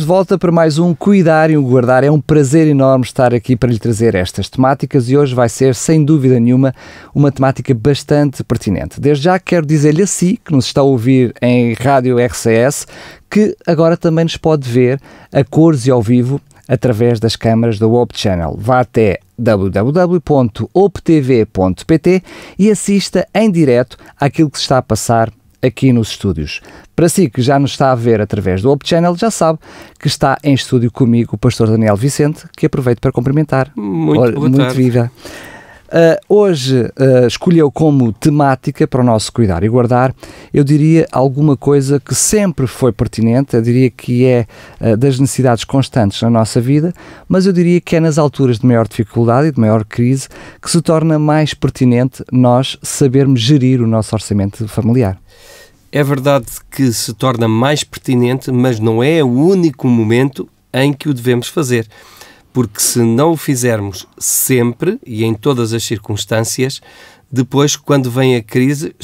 de volta para mais um Cuidar e um Guardar. É um prazer enorme estar aqui para lhe trazer estas temáticas e hoje vai ser, sem dúvida nenhuma, uma temática bastante pertinente. Desde já quero dizer-lhe a si, que nos está a ouvir em Rádio RCS, que agora também nos pode ver a cores e ao vivo através das câmaras da Hope Channel. Vá até www.optv.pt e assista em direto àquilo que se está a passar aqui nos estúdios. Para si que já nos está a ver através do Hope Channel, já sabe que está em estúdio comigo o pastor Daniel Vicente, que aproveito para cumprimentar. Muito viva. Hoje escolheu como temática para o nosso Cuidar e Guardar, eu diria alguma coisa que sempre foi pertinente, eu diria que é das necessidades constantes na nossa vida, mas eu diria que é nas alturas de maior dificuldade e de maior crise que se torna mais pertinente nós sabermos gerir o nosso orçamento familiar. É verdade que se torna mais pertinente, mas não é o único momento em que o devemos fazer. Porque se não o fizermos sempre e em todas as circunstâncias, depois, quando vem a crise,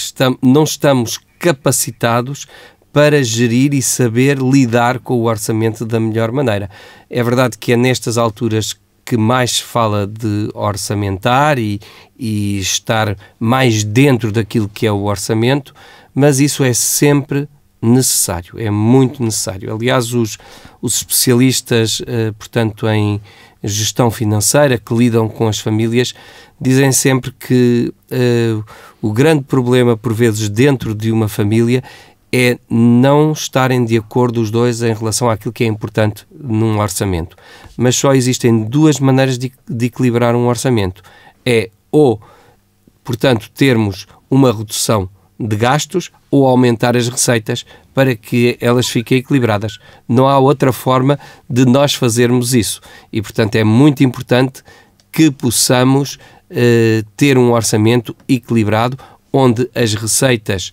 não estamos capacitados para gerir e saber lidar com o orçamento da melhor maneira. É verdade que é nestas alturas que mais se fala de orçamentar e estar mais dentro daquilo que é o orçamento, mas isso é sempre necessário, é muito necessário. Aliás, os especialistas, portanto, em gestão financeira, que lidam com as famílias, dizem sempre que o grande problema, por vezes, dentro de uma família é não estarem de acordo os dois em relação àquilo que é importante num orçamento. Mas só existem duas maneiras de equilibrar um orçamento. É ou, portanto, termos uma redução de gastos ou aumentar as receitas para que elas fiquem equilibradas. Não há outra forma de nós fazermos isso. E, portanto, é muito importante que possamos ter um orçamento equilibrado onde as receitas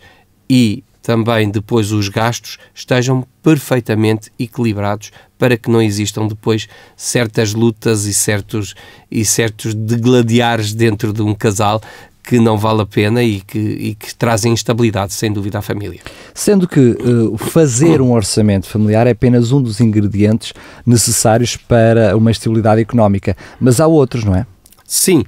e também depois os gastos estejam perfeitamente equilibrados para que não existam depois certas lutas e certos degladiares dentro de um casal que não vale a pena e que trazem instabilidade, sem dúvida, à família. Sendo que fazer um orçamento familiar é apenas um dos ingredientes necessários para uma estabilidade económica, mas há outros, não é? Sim,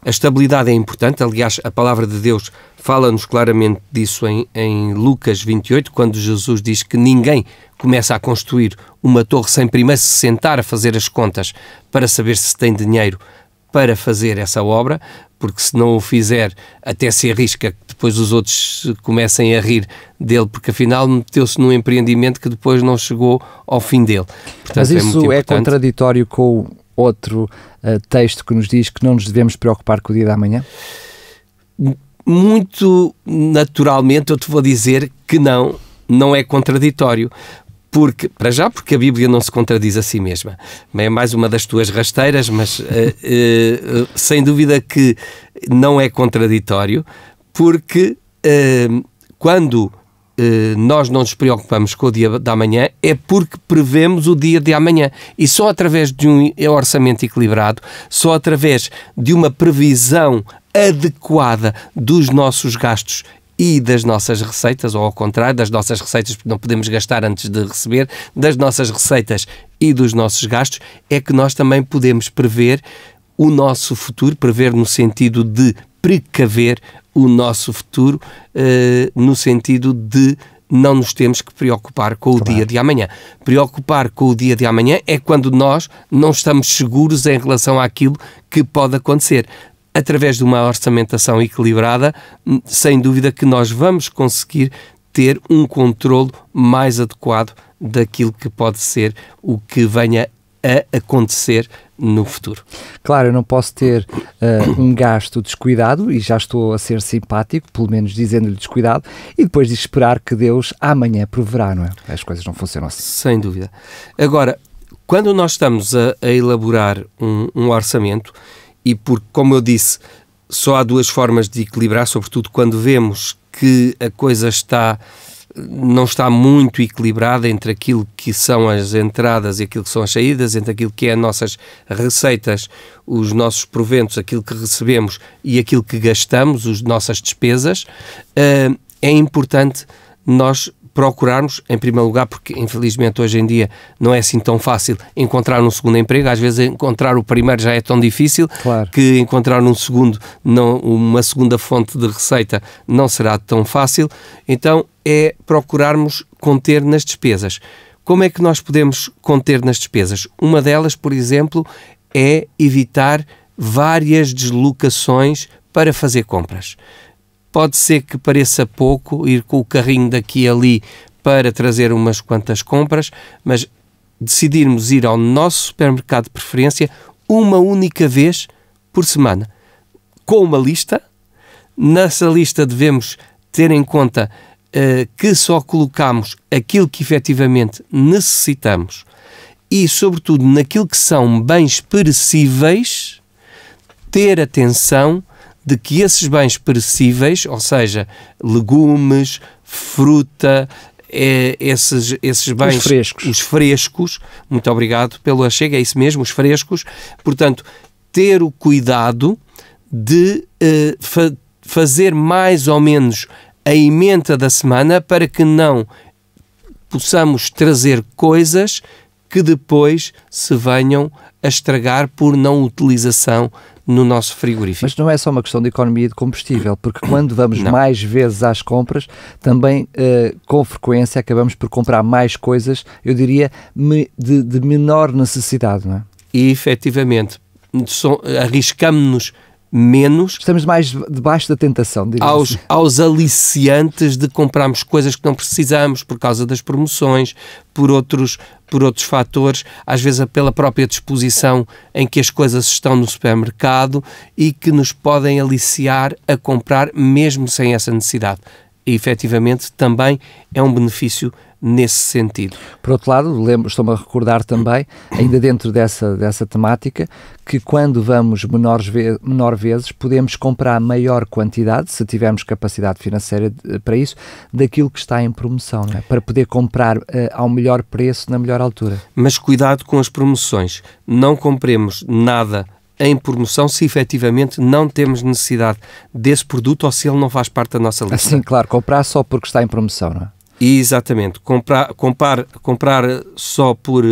a estabilidade é importante. Aliás, a palavra de Deus fala-nos claramente disso em Lucas 28, quando Jesus diz que ninguém começa a construir uma torre sem primeiro se sentar a fazer as contas para saber se tem dinheiro para fazer essa obra, porque se não o fizer até se arrisca que depois os outros comecem a rir dele, porque afinal meteu-se num empreendimento que depois não chegou ao fim dele. Portanto, mas isso é contraditório com outro texto que nos diz que não nos devemos preocupar com o dia da manhã? Muito naturalmente eu te vou dizer que não é contraditório. Porque a Bíblia não se contradiz a si mesma. É mais uma das tuas rasteiras, mas sem dúvida que não é contraditório, porque quando nós não nos preocupamos com o dia da manhã é porque prevemos o dia de amanhã. E só através de um orçamento equilibrado, só através de uma previsão adequada dos nossos gastos e das nossas receitas, ou ao contrário, das nossas receitas, porque não podemos gastar antes de receber, das nossas receitas e dos nossos gastos, é que nós também podemos prever o nosso futuro, prever no sentido de precaver o nosso futuro, no sentido de não nos temos que preocupar com o dia de amanhã. Preocupar com o dia de amanhã é quando nós não estamos seguros em relação àquilo que pode acontecer. Através de uma orçamentação equilibrada, sem dúvida que nós vamos conseguir ter um controlo mais adequado daquilo que pode ser o que venha a acontecer no futuro. Claro, eu não posso ter um gasto descuidado, e já estou a ser simpático, pelo menos dizendo-lhe descuidado, e depois de esperar que Deus amanhã proverá, não é? As coisas não funcionam assim. Sem dúvida. Agora, quando nós estamos a elaborar um orçamento, e porque, como eu disse, só há duas formas de equilibrar, sobretudo quando vemos que a coisa não está muito equilibrada entre aquilo que são as entradas e aquilo que são as saídas, entre aquilo que é as nossas receitas, os nossos proventos, aquilo que recebemos e aquilo que gastamos, as nossas despesas. É importante nós procurarmos, em primeiro lugar, porque infelizmente hoje em dia não é assim tão fácil encontrar um segundo emprego, às vezes encontrar o primeiro já é tão difícil, claro, que encontrar um segundo, uma segunda fonte de receita não será tão fácil. Então é procurarmos conter nas despesas. Como é que nós podemos conter nas despesas? Uma delas, por exemplo, é evitar várias deslocações para fazer compras. Pode ser que pareça pouco ir com o carrinho daqui e ali para trazer umas quantas compras, mas decidirmos ir ao nosso supermercado de preferência uma única vez por semana, com uma lista. Nessa lista devemos ter em conta que só colocamos aquilo que efetivamente necessitamos e, sobretudo, naquilo que são bens perecíveis, ter atenção de que esses bens perecíveis, ou seja, legumes, fruta, esses bens... Os frescos. Muito obrigado pelo achego, é isso mesmo, os frescos. Portanto, ter o cuidado de fazer mais ou menos a emenda da semana para que não possamos trazer coisas que depois se venham a estragar por não utilização no nosso frigorífico. Mas não é só uma questão de economia de combustível, porque quando vamos mais vezes às compras, também com frequência acabamos por comprar mais coisas, eu diria, de menor necessidade, não é? E efetivamente, arriscamos-nos menos. Estamos mais debaixo da tentação, aos aliciantes de comprarmos coisas que não precisamos por causa das promoções, por outros fatores, às vezes pela própria disposição em que as coisas estão no supermercado e que nos podem aliciar a comprar mesmo sem essa necessidade. E, efetivamente, também é um benefício nesse sentido. Por outro lado, estou-me a recordar também, ainda dentro dessa temática, que quando vamos menor vezes, podemos comprar maior quantidade, se tivermos capacidade financeira para isso, daquilo que está em promoção, não é? Para poder comprar ao melhor preço, na melhor altura. Mas cuidado com as promoções. Não compremos nada em promoção se efetivamente não temos necessidade desse produto ou se ele não faz parte da nossa lista. Assim, claro, comprar só porque está em promoção, não é? Exatamente. Comprar só por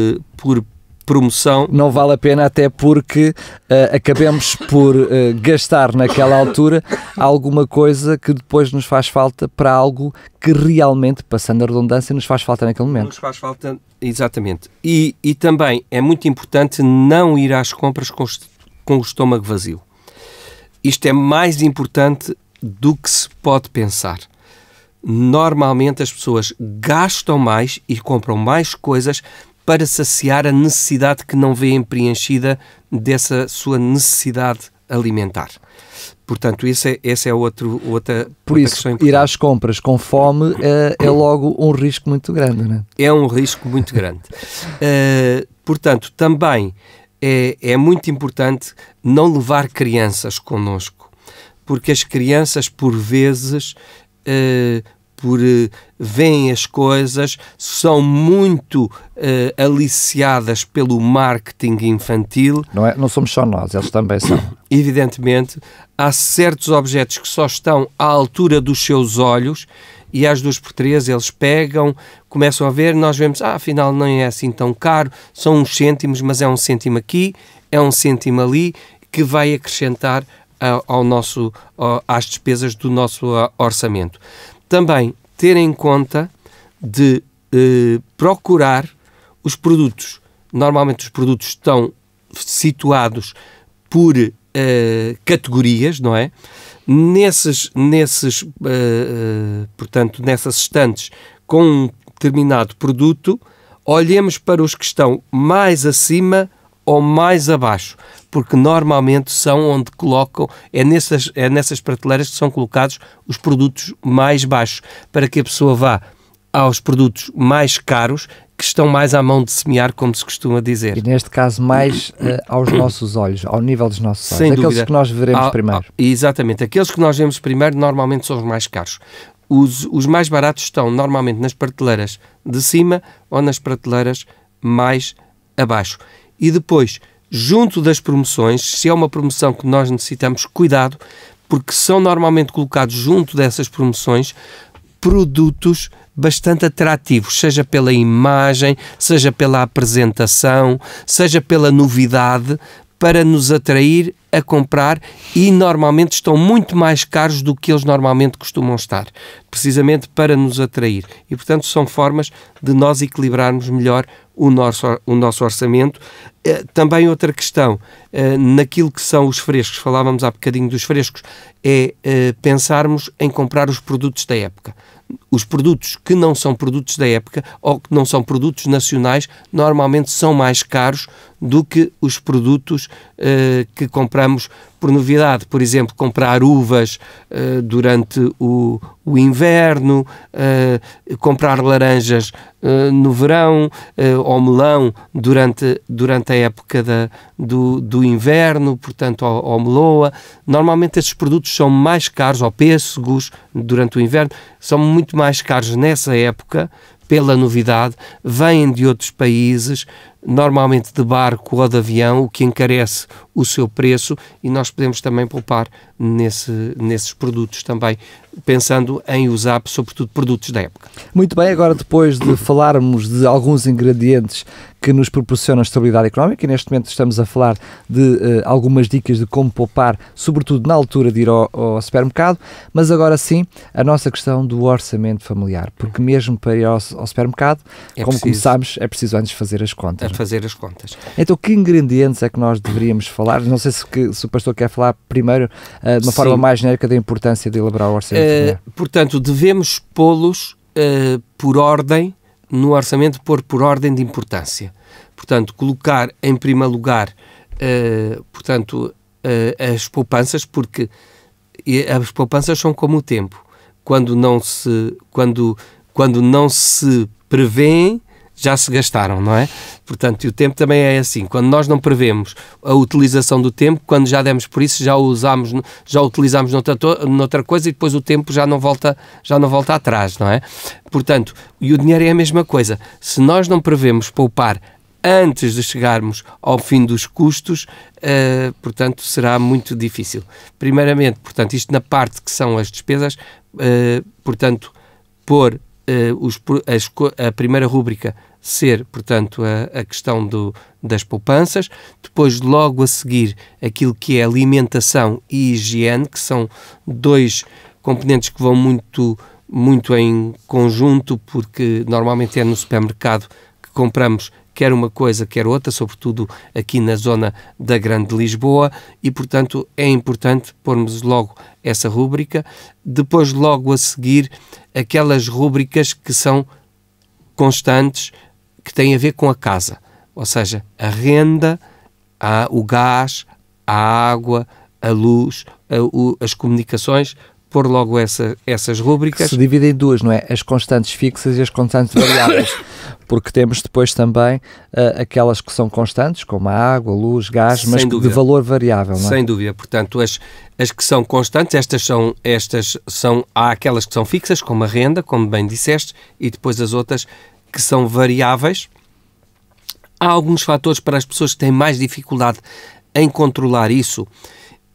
promoção... Não vale a pena, até porque acabemos por gastar naquela altura alguma coisa que depois nos faz falta para algo que realmente, passando a redundância, nos faz falta naquele momento. Nos faz falta, exatamente. E também é muito importante não ir às compras com o estômago vazio. Isto é mais importante do que se pode pensar. Normalmente as pessoas gastam mais e compram mais coisas para saciar a necessidade que não veem preenchida dessa sua necessidade alimentar. Portanto, essa é outra Por isso, questão importante. Ir às compras com fome é logo um risco muito grande, não é? É um risco muito grande. Portanto, também é muito importante não levar crianças connosco, porque as crianças, por vezes, veem as coisas, são muito aliciadas pelo marketing infantil. Não somos só nós, eles também são. Evidentemente, há certos objetos que só estão à altura dos seus olhos e às 2x3 eles pegam, começam a ver, nós vemos, afinal não é assim tão caro, são uns cêntimos, mas é um cêntimo aqui, é um cêntimo ali, que vai acrescentar às despesas do nosso orçamento. Também ter em conta de procurar os produtos. Normalmente os produtos estão situados por categorias, não é? Portanto, nessas estantes com um determinado produto, olhemos para os que estão mais acima ou mais abaixo, porque normalmente são onde colocam, é nessas prateleiras que são colocados os produtos mais baixos, para que a pessoa vá aos produtos mais caros, que estão mais à mão de semear, como se costuma dizer. E neste caso mais aos nossos olhos, ao nível dos nossos olhos. Sem aqueles dúvida. Que nós veremos primeiro. Exatamente, aqueles que nós vemos primeiro normalmente são os mais caros. Os mais baratos estão normalmente nas prateleiras de cima ou nas prateleiras mais abaixo. E depois, junto das promoções, se é uma promoção que nós necessitamos, cuidado, porque são normalmente colocados junto dessas promoções produtos bastante atrativos, seja pela imagem, seja pela apresentação, seja pela novidade, para nos atrair a comprar, e normalmente estão muito mais caros do que eles normalmente costumam estar, precisamente para nos atrair. E, portanto, são formas de nós equilibrarmos melhor o nosso orçamento. Também outra questão, naquilo que são os frescos, falávamos há bocadinho dos frescos, é pensarmos em comprar os produtos da época. Os produtos que não são produtos da época ou que não são produtos nacionais normalmente são mais caros do que os produtos que compramos por novidade. Por exemplo, comprar uvas durante o inverno, comprar laranjas no verão, ou melão durante a época do inverno, portanto, ou meloa. Normalmente esses produtos são mais caros, ou pêssegos durante o inverno, são muito mais caros nessa época, pela novidade, vêm de outros países, normalmente de barco ou de avião, o que encarece o seu preço, e nós podemos também poupar nesses produtos também, pensando em usar, sobretudo, produtos da época. Muito bem, agora depois de falarmos de alguns ingredientes que nos proporcionam estabilidade económica, e neste momento estamos a falar de algumas dicas de como poupar, sobretudo na altura de ir ao supermercado, mas agora sim, a nossa questão do orçamento familiar, porque mesmo para ir ao supermercado, começámos, é preciso antes fazer as contas. Fazer as contas. Então, que ingredientes é que nós deveríamos falar? Não sei se o pastor quer falar primeiro, de uma forma mais genérica, da importância de elaborar o orçamento familiar. Portanto, devemos pô-los por ordem, no orçamento, pôr por ordem de importância. Portanto, colocar em primeiro lugar, as poupanças, porque as poupanças são como o tempo. Quando não se prevêem, já se gastaram, não é? Portanto, e o tempo também é assim. Quando nós não prevemos a utilização do tempo, quando já demos por isso, já utilizamos noutra coisa, e depois o tempo já não volta atrás, não é? Portanto, e o dinheiro é a mesma coisa. Se nós não prevemos poupar antes de chegarmos ao fim dos custos, portanto, será muito difícil. Primeiramente, portanto, isto na parte que são as despesas, portanto, pôr a primeira rúbrica ser, portanto, a questão das poupanças, depois logo a seguir aquilo que é alimentação e higiene, que são dois componentes que vão muito, muito em conjunto, porque normalmente é no supermercado que compramos quer uma coisa, quer outra, sobretudo aqui na zona da Grande Lisboa, e, portanto, é importante pormos logo essa rúbrica. Depois, logo a seguir, aquelas rúbricas que são constantes, que têm a ver com a casa, ou seja, a renda, o gás, a água, a luz, as comunicações, pôr logo essas rúbricas. Se dividem em duas, não é? As constantes fixas e as constantes variáveis, porque temos depois também aquelas que são constantes, como a água, a luz, gás, mas de valor variável, não é? Sem dúvida. Portanto, as que são constantes, há aquelas que são fixas, como a renda, como bem disseste, e depois as outras que são variáveis. Há alguns fatores para as pessoas que têm mais dificuldade em controlar isso.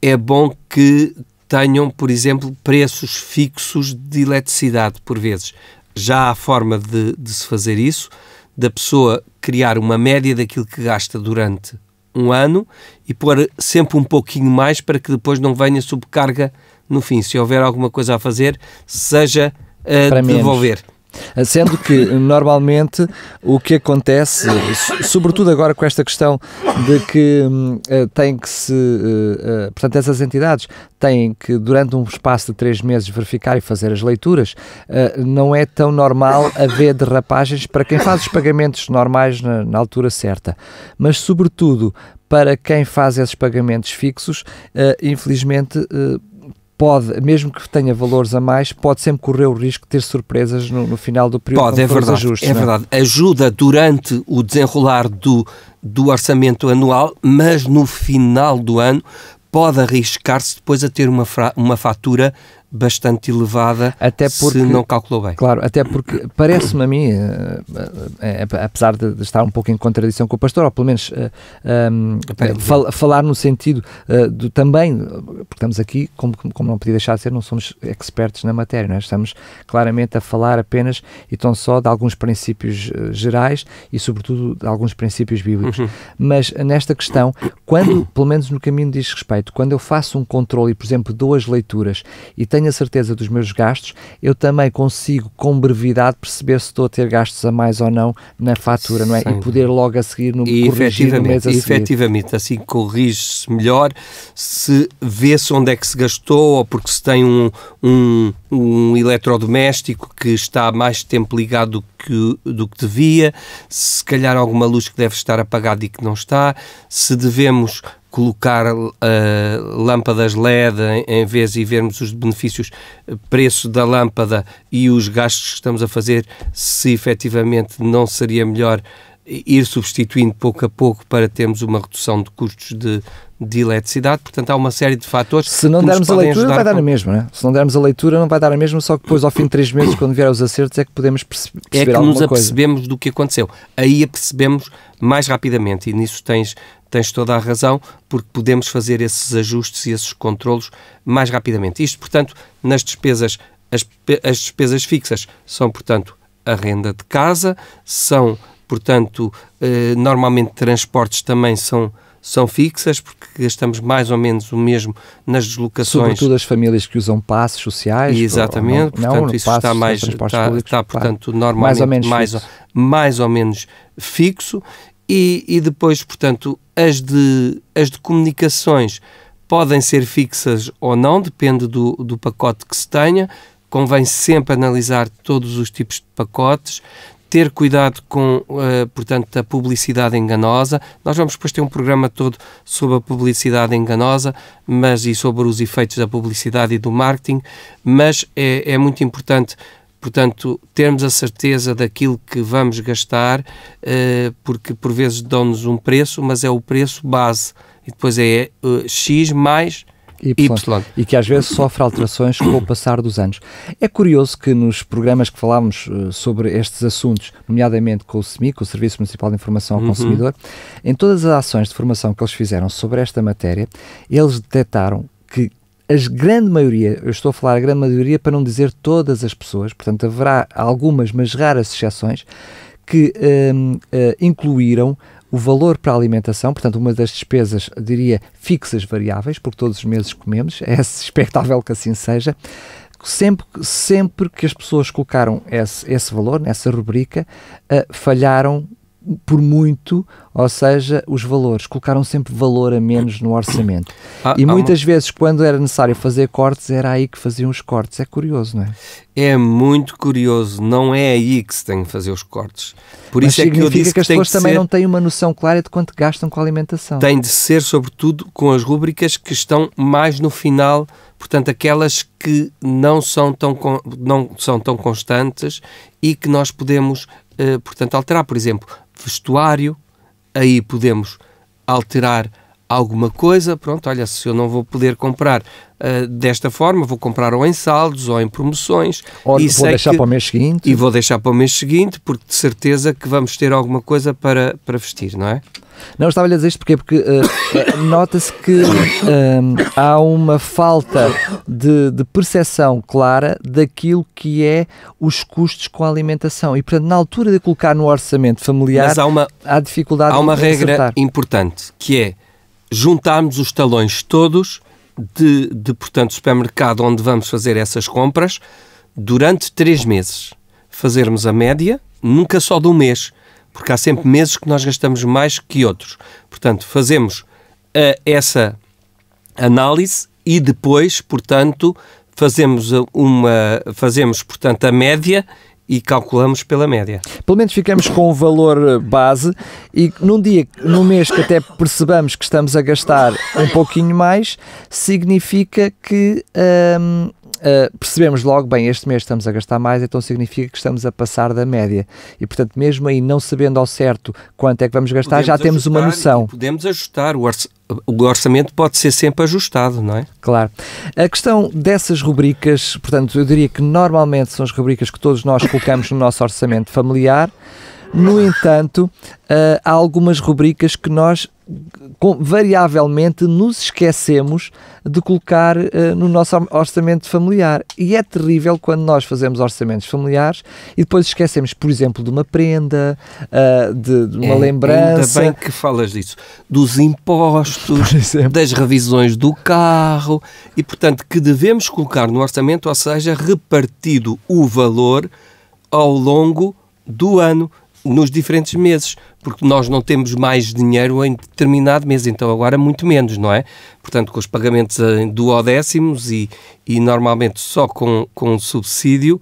É bom que tenham, por exemplo, preços fixos de eletricidade, por vezes. Já há forma de se fazer isso, da pessoa criar uma média daquilo que gasta durante um ano e pôr sempre um pouquinho mais para que depois não venha sobrecarga no fim. Se houver alguma coisa a fazer, seja a devolver. Sendo que, normalmente, o que acontece, sobretudo agora com esta questão de que tem que portanto, essas entidades têm que, durante um espaço de 3 meses, verificar e fazer as leituras, não é tão normal haver derrapagens para quem faz os pagamentos normais na altura certa. Mas, sobretudo, para quem faz esses pagamentos fixos, infelizmente, pode, mesmo que tenha valores a mais, pode sempre correr o risco de ter surpresas no final do período. Pode, é verdade, ajustes, é verdade. Ajuda durante o desenrolar do orçamento anual, mas no final do ano pode arriscar-se depois a ter uma fatura bastante elevada, até porque, se não calculou bem. Claro, até porque parece-me a mim, apesar de estar um pouco em contradição com o pastor, ou pelo menos falar no sentido também, porque estamos aqui, como não podia deixar de ser, não somos expertos na matéria, não é? Estamos claramente a falar apenas e tão só de alguns princípios gerais e sobretudo de alguns princípios bíblicos. Mas nesta questão, quando, pelo menos no caminho diz respeito, quando eu faço um controle e, por exemplo, 2 leituras e tenho a certeza dos meus gastos, eu também consigo com brevidade perceber se estou a ter gastos a mais ou não na fatura, não é? E poder logo a seguir corrigir no mês a seguir. Efetivamente, assim corrige-se melhor, se vê-se onde é que se gastou, ou porque se tem um eletrodoméstico que está há mais tempo ligado do que devia, se calhar alguma luz que deve estar apagada e que não está, se devemos colocar lâmpadas LED em vez de vermos os benefícios, preço da lâmpada e os gastos que estamos a fazer, se efetivamente não seria melhor ir substituindo pouco a pouco para termos uma redução de custos de eletricidade. Portanto, há uma série de fatores. Se não dermos a leitura, vai dar a mesma, não é? Se não dermos a leitura, não vai dar a mesma, só que depois, ao fim de 3 meses, quando vier os acertos, é que podemos perceber alguma coisa. É que nos apercebemos do que aconteceu. Aí apercebemos mais rapidamente, e nisso tens toda a razão, porque podemos fazer esses ajustes e esses controlos mais rapidamente. Isto, portanto, nas despesas, as despesas fixas são, portanto, a renda de casa, são, portanto, normalmente transportes também são fixas, porque gastamos mais ou menos o mesmo nas deslocações. Sobretudo as famílias que usam passes sociais. Exatamente, portanto, isso está portanto, normalmente mais ou menos fixo. E depois, portanto, as de comunicações podem ser fixas ou não, depende do pacote que se tenha. Convém sempre analisar todos os tipos de pacotes, ter cuidado com, portanto, a publicidade enganosa. Nós vamos depois ter um programa todo sobre a publicidade enganosa, e sobre os efeitos da publicidade e do marketing, mas é muito importante, portanto, termos a certeza daquilo que vamos gastar, porque por vezes dão-nos um preço, mas é o preço base, e depois é X mais Y. E que às vezes sofre alterações com o passar dos anos. É curioso que nos programas que falámos sobre estes assuntos, nomeadamente com o SMI, com o Serviço Municipal de Informação ao Consumidor, em todas as ações de formação que eles fizeram sobre esta matéria, eles detectaram que a grande maioria, eu estou a falar a grande maioria para não dizer todas as pessoas, portanto haverá algumas, mas raras exceções, que incluíram o valor para a alimentação, portanto uma das despesas, diria, fixas variáveis, porque todos os meses comemos, é expectável que assim seja. Sempre que as pessoas colocaram esse valor, nessa rubrica, falharam por muito, ou seja, os valores, colocaram sempre valor a menos no orçamento. E muitas vezes, quando era necessário fazer cortes, era aí que faziam os cortes. É curioso, não é? É muito curioso, não é aí que se tem que fazer os cortes. Por isso é que eu disse que as pessoas também não têm uma noção clara de quanto gastam com a alimentação. Tem de ser, sobretudo, com as rúbricas que estão mais no final, portanto, aquelas que não são tão constantes e que nós podemos, portanto, alterar. Por exemplo, vestuário, aí podemos alterar alguma coisa. Pronto, olha, se eu não vou poder comprar desta forma, vou comprar ou em saldos ou em promoções. Ou vou deixar para o mês seguinte. E vou deixar para o mês seguinte, porque de certeza que vamos ter alguma coisa para vestir, não é? Não, estava-lhe a dizer isto porque nota-se que há uma falta de percepção clara daquilo que é os custos com a alimentação e, portanto, na altura de colocar no orçamento familiar, há dificuldade. Há uma regra importante, que é juntarmos os talões todos de portanto, supermercado onde vamos fazer essas compras durante 3 meses. Fazermos a média, nunca só de um mês, porque há sempre meses que nós gastamos mais que outros. Portanto, fazemos essa análise e depois, portanto, fazemos portanto, a média e calculamos pela média. Pelo menos ficamos com o valor base e num mês que até percebamos que estamos a gastar um pouquinho mais, significa que percebemos logo, bem, este mês estamos a gastar mais, então significa que estamos a passar da média. E, portanto, mesmo aí, não sabendo ao certo quanto é que vamos gastar, já temos uma noção. Podemos ajustar, o orçamento pode ser sempre ajustado, não é? Claro. A questão dessas rubricas, portanto, eu diria que normalmente são as rubricas que todos nós colocamos no nosso orçamento familiar. No entanto, há algumas rubricas que nós variavelmente nos esquecemos de colocar no nosso orçamento familiar. E é terrível quando nós fazemos orçamentos familiares e depois esquecemos, por exemplo, de uma prenda, de uma lembrança. Ainda bem que falas disso. Dos impostos, das revisões do carro e, portanto, que devemos colocar no orçamento, ou seja, repartido o valor ao longo do ano, nos diferentes meses, porque nós não temos mais dinheiro em determinado mês, então agora muito menos, não é? Portanto, com os pagamentos em duodécimos e normalmente só com subsídio,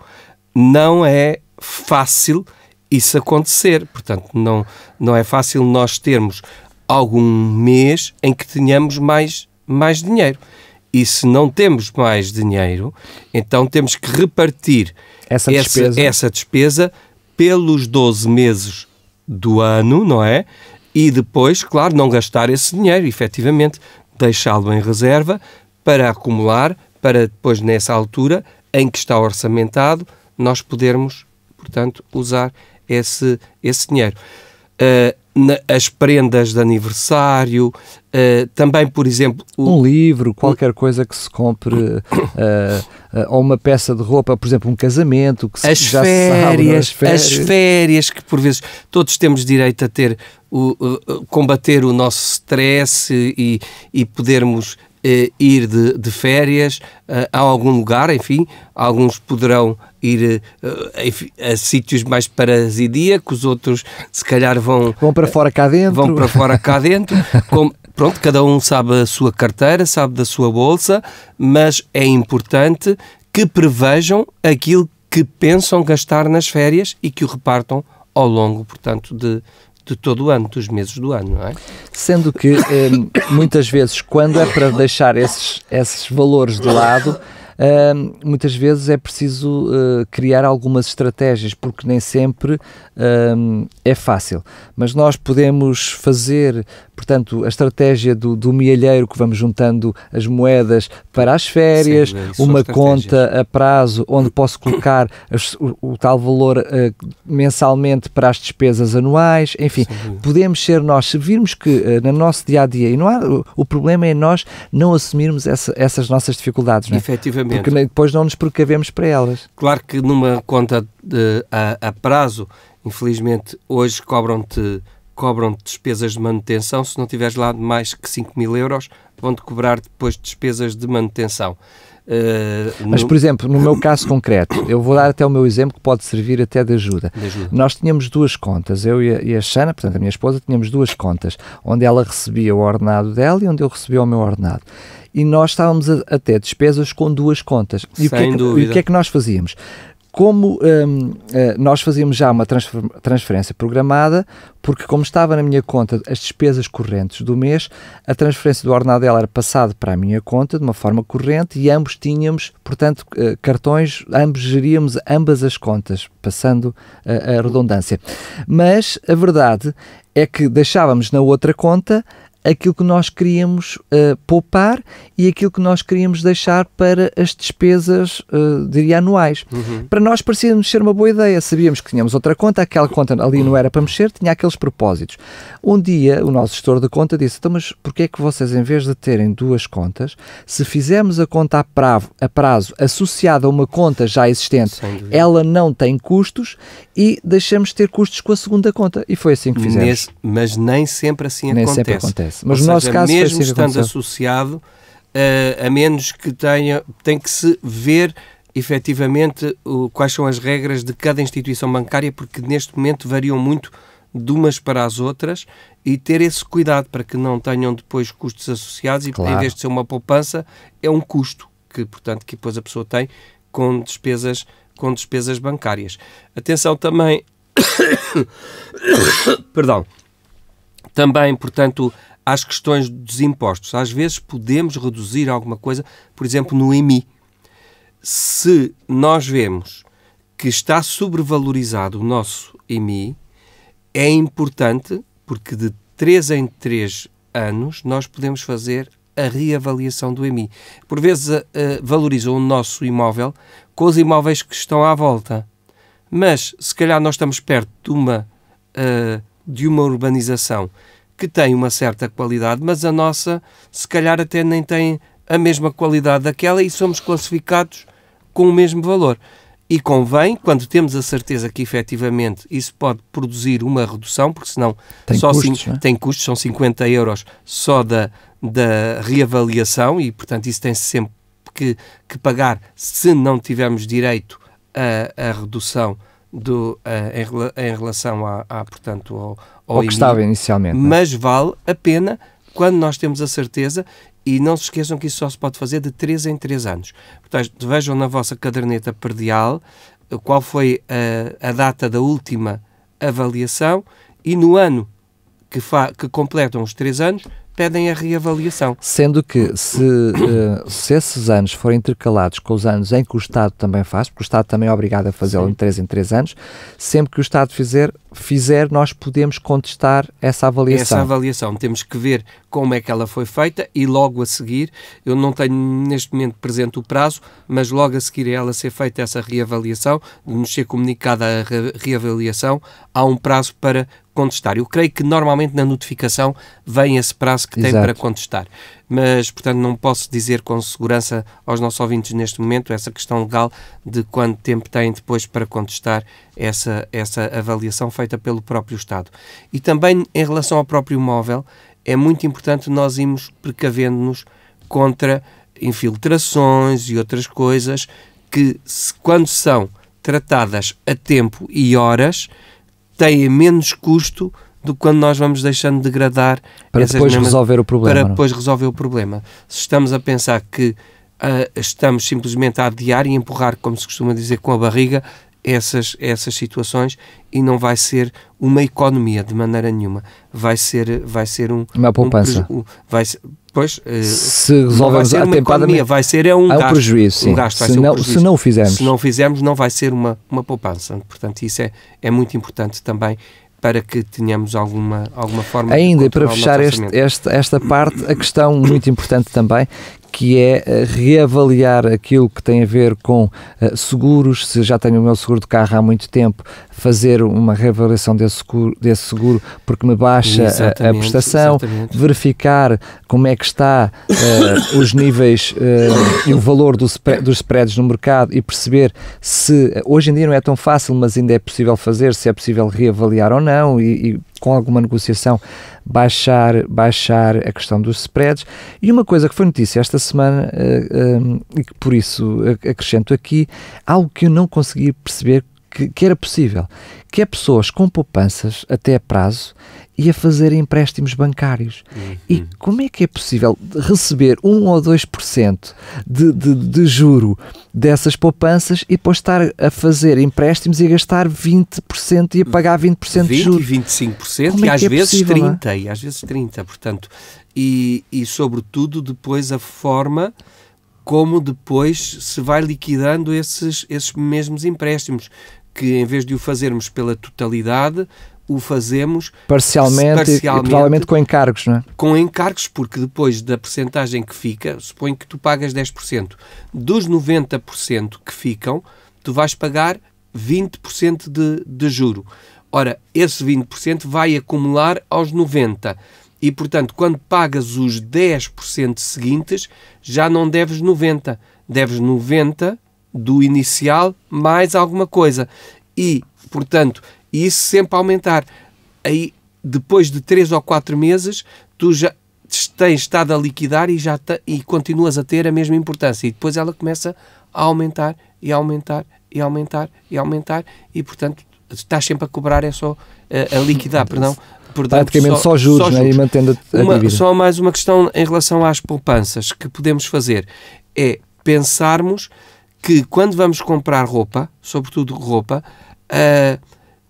não é fácil isso acontecer. Portanto, não é fácil nós termos algum mês em que tenhamos mais dinheiro. E se não temos mais dinheiro, então temos que repartir essa despesa pelos 12 meses do ano, não é? E depois, claro, não gastar esse dinheiro, efetivamente, deixá-lo em reserva para acumular, para depois, nessa altura em que está orçamentado, nós podermos, portanto, usar esse dinheiro. As prendas de aniversário, também, por exemplo... Um livro, qualquer coisa que se compre, ou uma peça de roupa, por exemplo, um casamento, que as férias, que por vezes todos temos direito a ter, combater o nosso stress e podermos ir de férias a algum lugar, enfim, alguns poderão ir a sítios mais paradisíacos, outros se calhar vão para fora cá dentro. Pronto, cada um sabe a sua carteira, sabe da sua bolsa, mas é importante que prevejam aquilo que pensam gastar nas férias e que o repartam ao longo, portanto, de todo o ano, dos meses do ano, não é? Sendo que muitas vezes, quando é para deixar esses valores de lado, muitas vezes é preciso criar algumas estratégias, porque nem sempre é fácil. Mas nós podemos fazer, portanto, a estratégia do mielheiro, que vamos juntando as moedas para as férias, uma conta a prazo onde posso colocar o tal valor mensalmente para as despesas anuais, enfim, podemos ser nós, se virmos que no nosso dia-a-dia, e não há, o problema é nós não assumirmos essas nossas dificuldades, não é? Efetivamente. Porque depois não nos precavemos para elas. Claro que numa conta a prazo, infelizmente, hoje cobram-te despesas de manutenção. Se não tiveres lá mais que 5.000 euros, vão-te cobrar depois despesas de manutenção. Mas, por exemplo, no meu caso concreto, eu vou dar até o meu exemplo que pode servir até de ajuda. Nós tínhamos duas contas, eu e a Xana, portanto a minha esposa, tínhamos duas contas, onde ela recebia o ordenado dela e onde eu recebia o meu ordenado. E nós estávamos a ter despesas com duas contas. E o que é que nós fazíamos? Como nós fazíamos já uma transferência programada, porque como estava na minha conta as despesas correntes do mês, a transferência do ordenado dela era passada para a minha conta de uma forma corrente e ambos tínhamos, portanto, cartões, ambos geríamos ambas as contas, passando a redundância. Mas a verdade é que deixávamos na outra conta aquilo que nós queríamos poupar e aquilo que nós queríamos deixar para as despesas, diria, anuais. Para nós parecia-nos ser uma boa ideia. Sabíamos que tínhamos outra conta, aquela conta ali não era para mexer, tinha aqueles propósitos. Um dia, o nosso gestor de conta disse, então, mas porquê é que vocês, em vez de terem duas contas, se fizermos a conta a prazo associada a uma conta já existente, ela não tem custos e deixamos de ter custos com a segunda conta. E foi assim que fizemos. Mas nem sempre assim nem acontece. Sempre acontece. Mas no nosso caso, mesmo estando associado, a menos que tem que se ver efetivamente quais são as regras de cada instituição bancária, porque neste momento variam muito de umas para as outras, e ter esse cuidado para que não tenham depois custos associados e, em vez de ser uma poupança, é um custo que, portanto, que depois a pessoa tem com despesas bancárias. Atenção também perdão, também, portanto, às questões dos impostos. Às vezes podemos reduzir alguma coisa, por exemplo, no IMI. se nós vemos que está sobrevalorizado o nosso IMI, é importante, porque de 3 em 3 anos nós podemos fazer a reavaliação do IMI. Por vezes valorizam o nosso imóvel com os imóveis que estão à volta. Mas, se calhar, nós estamos perto de uma urbanização que tem uma certa qualidade, mas a nossa, se calhar, até nem tem a mesma qualidade daquela e somos classificados com o mesmo valor. E convém, quando temos a certeza que efetivamente isso pode produzir uma redução, porque senão tem custos, são 50 euros só da reavaliação e, portanto, isso tem-se sempre que pagar se não tivermos direito a redução em relação portanto, ao que IMI, estava inicialmente. Mas vale a pena quando nós temos a certeza. E não se esqueçam que isso só se pode fazer de 3 em 3 anos. Portanto, vejam na vossa caderneta perdial qual foi a data da última avaliação e no ano que completam os 3 anos, pedem a reavaliação. Sendo que se esses anos forem intercalados com os anos em que o Estado também faz, porque o Estado também é obrigado a fazê-lo em 3 anos, sempre que o Estado fizer, nós podemos contestar essa avaliação. Essa avaliação, temos que ver como é que ela foi feita e logo a seguir, eu não tenho neste momento presente o prazo, mas logo a seguir a ela ser feita essa reavaliação, de nos ser comunicada a reavaliação, há um prazo para contestar. Eu creio que normalmente na notificação vem esse prazo que tem para contestar. Mas, portanto, não posso dizer com segurança aos nossos ouvintes neste momento essa questão legal de quanto tempo têm depois para contestar essa avaliação feita pelo próprio Estado. E também, em relação ao próprio imóvel, é muito importante nós irmos precavendo-nos contra infiltrações e outras coisas que, quando são tratadas a tempo e horas, têm menos custo do que quando nós vamos deixando degradar para depois resolver o problema. Para depois resolver o problema. Se estamos a pensar que estamos simplesmente a adiar e empurrar, como se costuma dizer, com a barriga, essas situações, e não vai ser uma economia de maneira nenhuma. Vai ser uma poupança. Se resolvemos atempadamente, vai ser um gasto. Prejuízo, um gasto. Se não o fizermos. Se não o fizermos, não vai ser uma poupança. Portanto, isso é muito importante também para que tenhamos alguma forma ainda de para fechar esta parte, a questão muito importante também, que é reavaliar aquilo que tem a ver com seguros. Se já tenho o meu seguro de carro há muito tempo, fazer uma reavaliação desse seguro porque me baixa a prestação, verificar como é que está os níveis e o valor dos spreads no mercado e perceber se, hoje em dia não é tão fácil, mas ainda é possível fazer, se é possível reavaliar ou não e com alguma negociação baixar a questão dos spreads. E uma coisa que foi notícia esta semana e que por isso acrescento aqui, algo que eu não consegui perceber que era possível, que é pessoas com poupanças até a prazo e a fazer empréstimos bancários. E como é que é possível receber 1 ou 2% de juro dessas poupanças e depois estar a fazer empréstimos e a gastar 20% e a pagar 20% de juros? 20% e 25% e às vezes 30%. E às vezes 30%, portanto. E sobretudo depois a forma como depois se vai liquidando esses mesmos empréstimos, que em vez de o fazermos pela totalidade, o fazemos parcialmente e provavelmente com encargos, não é? Com encargos, porque depois da percentagem que fica, suponho que tu pagas 10%. Dos 90% que ficam, tu vais pagar 20% de juro. Ora, esse 20% vai acumular aos 90%. E, portanto, quando pagas os 10% seguintes, já não deves 90%. Deves 90% do inicial mais alguma coisa. E, portanto, isso sempre a aumentar. Aí, depois de 3 ou 4 meses, tu já tens estado a liquidar e continuas a ter a mesma importância. E depois ela começa a aumentar e aumentar e aumentar e aumentar e, portanto, estás sempre a cobrar, é só a liquidar, perdão. Portanto, praticamente só juros, né? E mantendo a dívida. Só mais uma questão em relação às poupanças que podemos fazer é pensarmos que quando vamos comprar roupa, sobretudo roupa,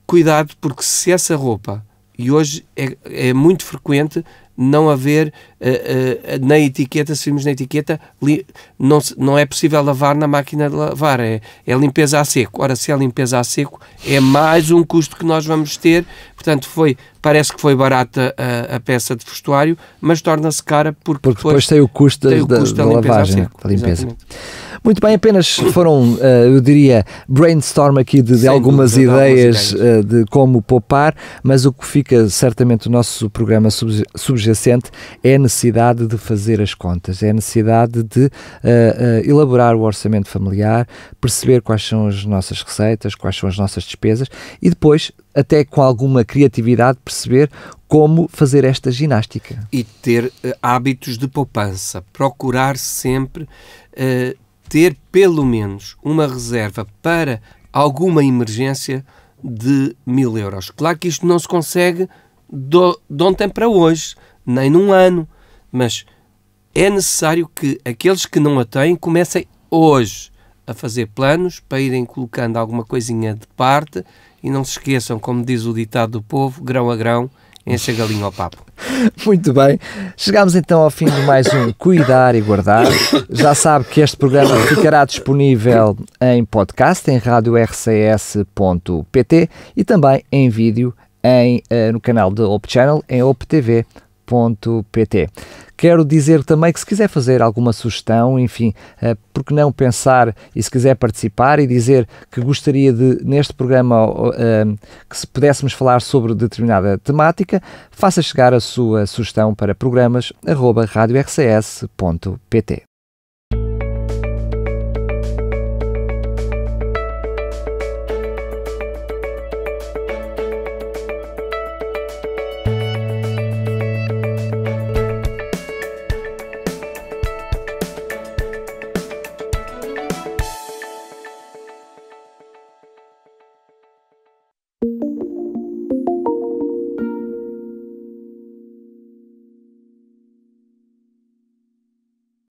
cuidado, porque se essa roupa, e hoje é muito frequente não haver na etiqueta, se vimos na etiqueta, não é possível lavar na máquina de lavar, é limpeza a seco. Ora, se é limpeza a seco, é mais um custo que nós vamos ter. Portanto, parece que foi barata a peça de vestuário, mas torna-se cara porque depois tem o custo da lavagem, da limpeza. Exatamente. Muito bem, apenas foram, eu diria, brainstorm aqui de algumas ideias de como poupar, mas o que fica certamente o nosso programa subjacente é a necessidade de fazer as contas, é a necessidade de elaborar o orçamento familiar, perceber quais são as nossas receitas, quais são as nossas despesas e depois, até com alguma criatividade, perceber como fazer esta ginástica. E ter hábitos de poupança, procurar sempre ter pelo menos uma reserva para alguma emergência de 1.000 euros. Claro que isto não se consegue de ontem para hoje, nem num ano, mas é necessário que aqueles que não a têm comecem hoje a fazer planos para irem colocando alguma coisinha de parte e não se esqueçam, como diz o ditado do povo, grão a grão, enche a galinha ao papo. Muito bem, chegamos então ao fim de mais um Cuidar e Guardar. Já sabe que este programa ficará disponível em podcast, em radiorcs.pt e também em vídeo no canal da Hope Channel, em optv.pt. Quero dizer também que se quiser fazer alguma sugestão, enfim, porque não pensar e se quiser participar e dizer que gostaria de, neste programa, que se pudéssemos falar sobre determinada temática, faça chegar a sua sugestão para programas@radiorcs.pt.